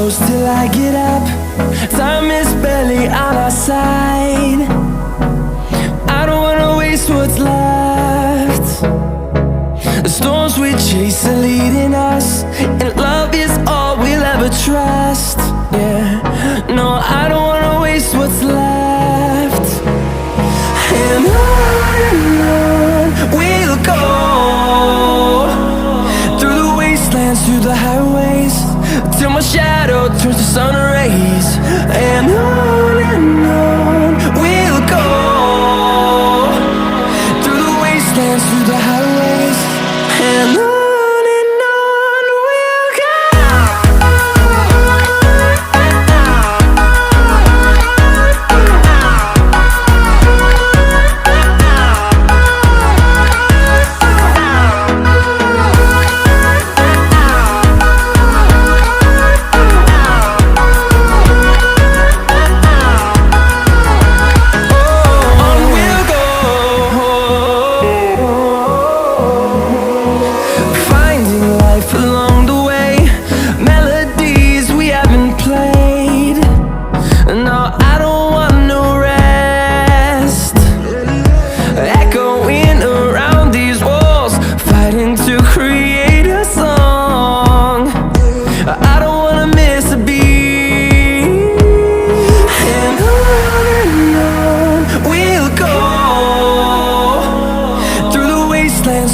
close till I get up. Time is barely on our side. I don't wanna waste what's left. The storms we chase are leading us, and love is all we'll ever trust. Yeah, no, I don't wanna waste what's left. And on we'll go, through the wastelands, through the highways, till my shadow turns to sun rays. And on we'll go, through the wastelands, through the highways, and on we'll go.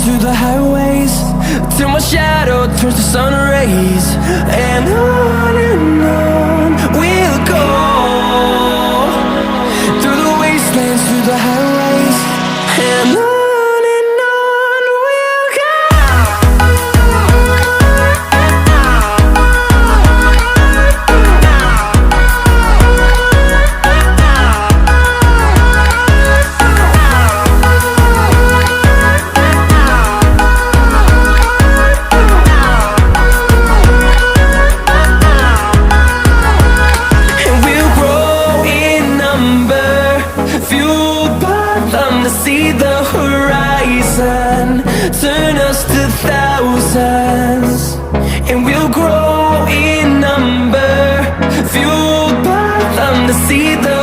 Through the highways, till my shadow turns to sun rays. And on we'll go, through the wastelands, through the highways, and on we'll go. See the horizon, turn us to thousands, and we'll grow in number, fueled by them to see the